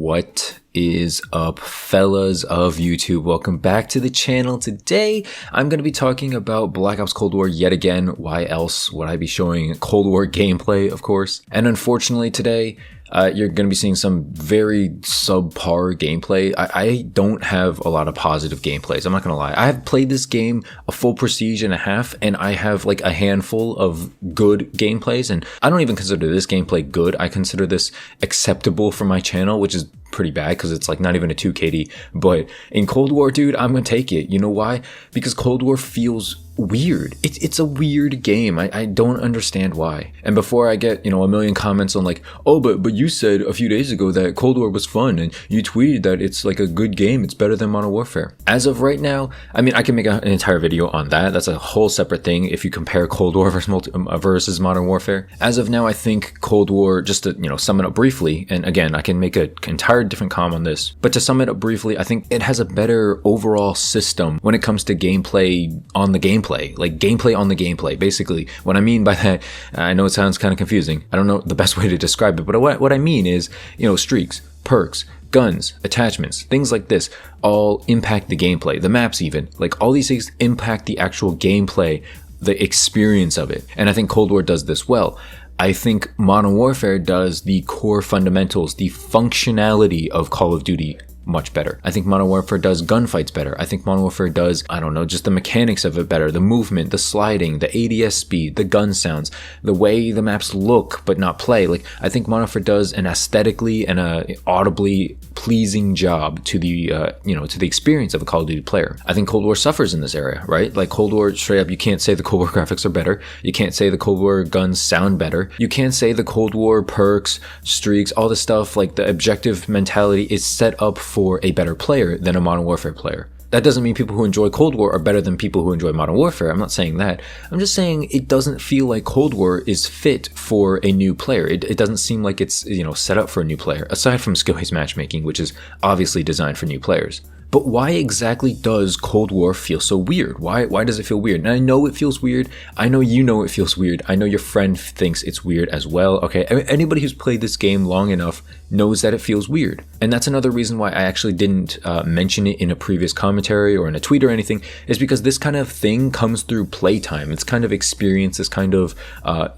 What is up, fellas of YouTube? Welcome back to the channel. Today I'm going to be talking about Black Ops Cold War yet again. Why else would I be showing Cold War gameplay, of course? And unfortunately today you're going to be seeing some very subpar gameplay. I don't have a lot of positive gameplays. I'm not going to lie. I have played this game a full prestige and a half, and I have like a handful of good gameplays, and I don't even consider this gameplay good. I consider this acceptable for my channel, which is pretty bad because it's like not even a 2 KD. But in Cold War, dude, I'm going to take it. You know why? Because Cold War feels weird. It's a weird game. I don't understand why. And before I get, a million comments on like, oh, but you said a few days ago that Cold War was fun, and you tweeted that it's like a good game. It's better than Modern Warfare. As of right now, I mean, I can make an entire video on that. That's a whole separate thing if you compare Cold War versus Modern Warfare. As of now, I think Cold War, just to, sum it up briefly, and again, I can make an entire different comment on this, but to sum it up briefly, I think it has a better overall system when it comes to gameplay on the gameplay. Like gameplay on the gameplay. Basically, what I mean by that, I know it sounds kind of confusing. I don't know the best way to describe it, but what I mean is, streaks, perks, guns, attachments, things like this all impact the gameplay. The maps even, like all these things impact the actual gameplay, the experience of it. And I think Cold War does this well. I think Modern Warfare does the core fundamentals, the functionality of Call of Duty much better. I think Modern Warfare does gunfights better. I think Modern Warfare does, just the mechanics of it better, the movement, the sliding, the ADS speed, the gun sounds, the way the maps look but not play. Like, I think Modern Warfare does an aesthetically and a audibly pleasing job to the to the experience of a Call of Duty player. I think Cold War suffers in this area, right? Like Cold War, straight up, you can't say the Cold War graphics are better. You can't say the Cold War guns sound better. You can't say the Cold War perks, streaks, all this stuff, like the objective mentality is set up for a better player than a Modern Warfare player. That doesn't mean people who enjoy Cold War are better than people who enjoy Modern Warfare. I'm not saying that. I'm just saying it doesn't feel like Cold War is fit for a new player. It doesn't seem like it's, set up for a new player, aside from skill-based matchmaking, which is obviously designed for new players. But why exactly does Cold War feel so weird? Why does it feel weird? And I know it feels weird. I know it feels weird. I know your friend thinks it's weird as well. Okay, anybody who's played this game long enough knows that it feels weird. And that's another reason why I actually didn't mention it in a previous commentary or in a tweet or anything, is because this kind of thing comes through playtime. It's kind of experience, this kind of,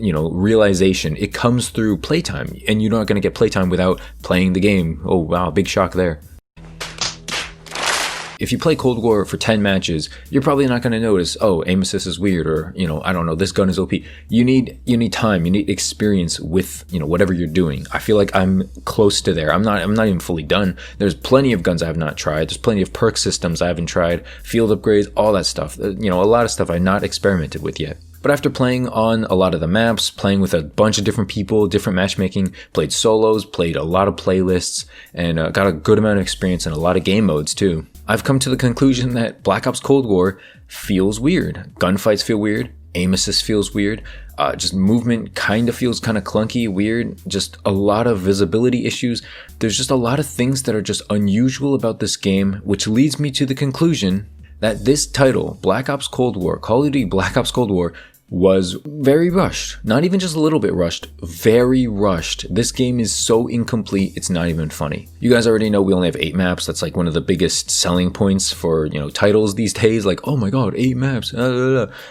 realization. It comes through playtime, and you're not going to get playtime without playing the game. Oh, wow, big shock there. If you play Cold War for 10 matches, you're probably not going to notice, oh, aim assist is weird, or, I don't know, this gun is OP. You need time, you need experience with, whatever you're doing. I feel like I'm close to there. I'm not even fully done. There's plenty of guns I have not tried. There's plenty of perk systems I haven't tried, field upgrades, all that stuff. A lot of stuff I've not experimented with yet. But after playing on a lot of the maps, playing with a bunch of different people, different matchmaking, played solos, played a lot of playlists, and got a good amount of experience in a lot of game modes too, I've come to the conclusion that Black Ops Cold War feels weird. Gunfights feel weird. Aim assist feels weird. Just movement kind of feels kind of clunky, weird. Just a lot of visibility issues. There's just a lot of things that are just unusual about this game, which leads me to the conclusion that this title, Black Ops Cold War, Call of Duty Black Ops Cold War, was very rushed. Not even just a little bit rushed, very rushed. This game is so incomplete, it's not even funny. You guys already know we only have 8 maps. That's like one of the biggest selling points for, titles these days. Like, oh my god, 8 maps.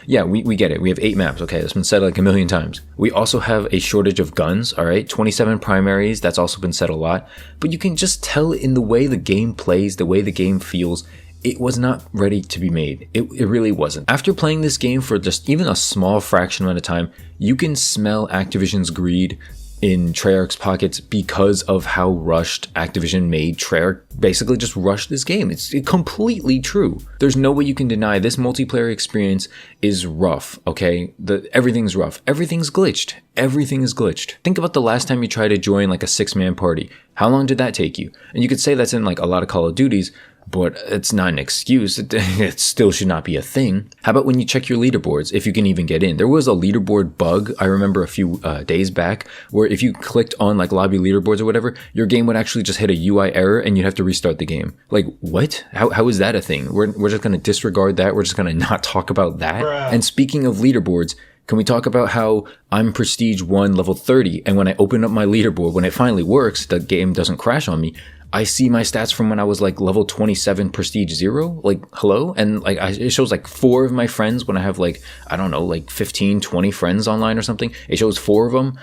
Yeah, we get it. We have 8 maps. Okay, that's been said like a million times. We also have a shortage of guns, all right? 27 primaries, that's also been said a lot. But you can just tell in the way the game plays, the way the game feels, it was not ready to be made. It really wasn't. After playing this game for just even a small fraction amount of time, you can smell Activision's greed in Treyarch's pockets because of how rushed Activision made. Treyarch basically just rushed this game. It's completely true. There's no way you can deny this multiplayer experience is rough, okay? Everything's rough. Everything's glitched. Everything is glitched. Think about the last time you tried to join like a 6-man party. How long did that take you? And you could say that's in like a lot of Call of Duties, but it's not an excuse. It still should not be a thing. How about when you check your leaderboards, if you can even get in? There was a leaderboard bug, I remember a few days back, where if you clicked on like lobby leaderboards or whatever, your game would actually just hit a UI error and you'd have to restart the game. Like, what? How is that a thing? We're just going to disregard that. We're just going to not talk about that. Bruh. And speaking of leaderboards, can we talk about how I'm Prestige 1 level 30, and when I open up my leaderboard, when it finally works, the game doesn't crash on me, I see my stats from when I was like level 27 prestige 0, like hello, and like it shows like 4 of my friends when I have like, I don't know, like 15 20 friends online or something. It shows 4 of them.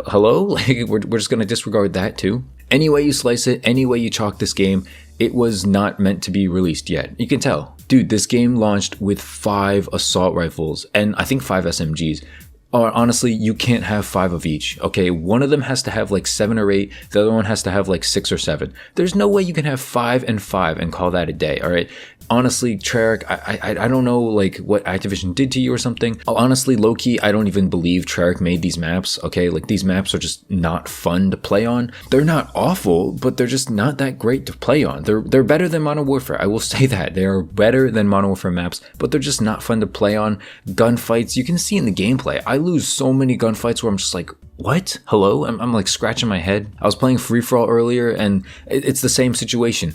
Hello. Like we're just gonna disregard that too. Any way you slice it, any way you chalk this game, it was not meant to be released yet. You can tell. Dude, this game launched with 5 assault rifles and I think 5 SMGs. Or honestly, you can't have 5 of each. Okay, one of them has to have like 7 or 8. The other one has to have like 6 or 7. There's no way you can have 5 and 5 and call that a day. All right. Honestly, Treyarch, I don't know like what Activision did to you or something. Honestly, low-key, I don't even believe Treyarch made these maps. Okay, like these maps are just not fun to play on. They're not awful, but they're just not that great to play on. They're better than Modern Warfare. I will say that they are better than Modern Warfare maps, but they're just not fun to play on. Gunfights, you can see in the gameplay. I lose so many gunfights where I'm just like, what? Hello? I'm like scratching my head. I was playing free for all earlier, and it's the same situation.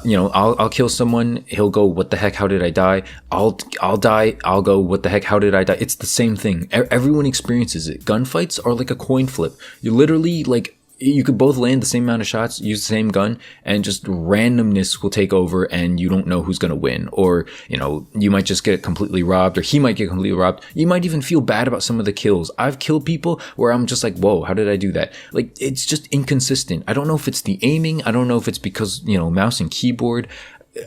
You know, I'll kill someone, he'll go, what the heck, how did I die? I'll die, I'll go, what the heck, how did I die? It's the same thing. Everyone experiences it. Gunfights are like a coin flip. You literally like, you could both land the same amount of shots, use the same gun, and just randomness will take over and you don't know who's going to win. Or, you know, you might just get completely robbed, or he might get completely robbed. You might even feel bad about some of the kills. I've killed people where I'm just like, whoa, how did I do that? Like, it's just inconsistent. I don't know if it's the aiming. I don't know if it's because, you know, mouse and keyboard.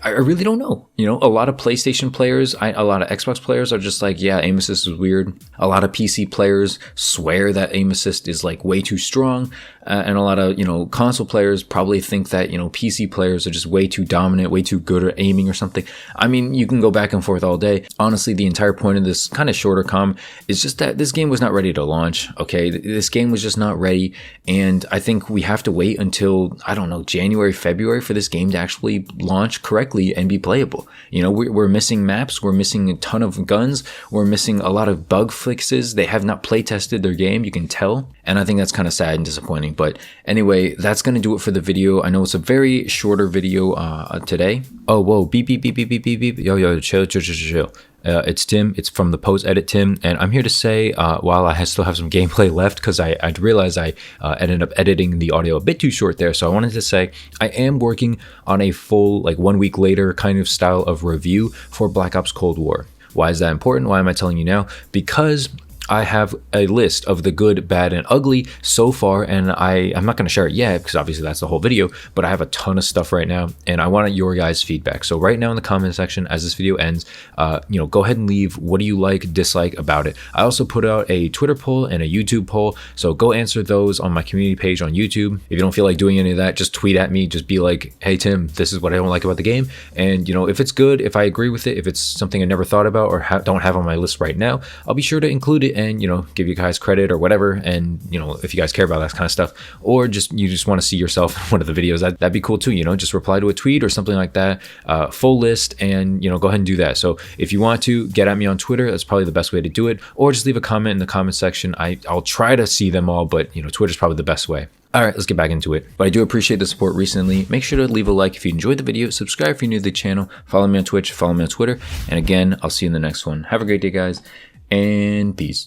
I really don't know. You know, a lot of PlayStation players, a lot of Xbox players are just like, yeah, aim assist is weird. A lot of PC players swear that aim assist is like way too strong. And a lot of, you know, console players probably think that, you know, PC players are just way too dominant, way too good at aiming or something. I mean, you can go back and forth all day. Honestly, the entire point of this kind of shorter comm is just that this game was not ready to launch. Okay. This game was just not ready. And I think we have to wait until, I don't know, January, February for this game to actually launch correctly and be playable. You know, we're missing maps. We're missing a ton of guns. We're missing a lot of bug fixes. They have not play tested their game. You can tell. And I think that's kind of sad and disappointing. But anyway, that's going to do it for the video. I know it's a very shorter video today. Oh, whoa, beep, beep, beep, beep, beep, beep, beep. Yo, chill. It's Tim. It's from the Post Edit Tim. And I'm here to say, while I still have some gameplay left, because I realized I ended up editing the audio a bit too short there. So I wanted to say I am working on a full, like 1 week later kind of style of review for Black Ops Cold War. Why is that important? Why am I telling you now? Because I have a list of the good, bad, and ugly so far, and I'm not going to share it yet because obviously that's the whole video, but I have a ton of stuff right now, and I want your guys' feedback. So right now in the comment section, as this video ends, you know, go ahead and leave what do you like, dislike about it. I also put out a Twitter poll and a YouTube poll, so go answer those on my community page on YouTube. If you don't feel like doing any of that, just tweet at me, just be like, hey Tim, this is what I don't like about the game, and you know, if it's good, if I agree with it, if it's something I never thought about or don't have on my list right now, I'll be sure to include it and, you know, give you guys credit or whatever. And, you know, if you guys care about that kind of stuff, or you just want to see yourself in one of the videos, that'd be cool too. You know, just reply to a tweet or something like that, full list, and, you know, go ahead and do that. So if you want to get at me on Twitter, that's probably the best way to do it, or just leave a comment in the comment section. I'll try to see them all, but, you know, Twitter's probably the best way. All right, let's get back into it. But I do appreciate the support recently. Make sure to leave a like if you enjoyed the video, subscribe if you're new to the channel, follow me on Twitch, follow me on Twitter, and again, I'll see you in the next one. Have a great day, guys, and peace.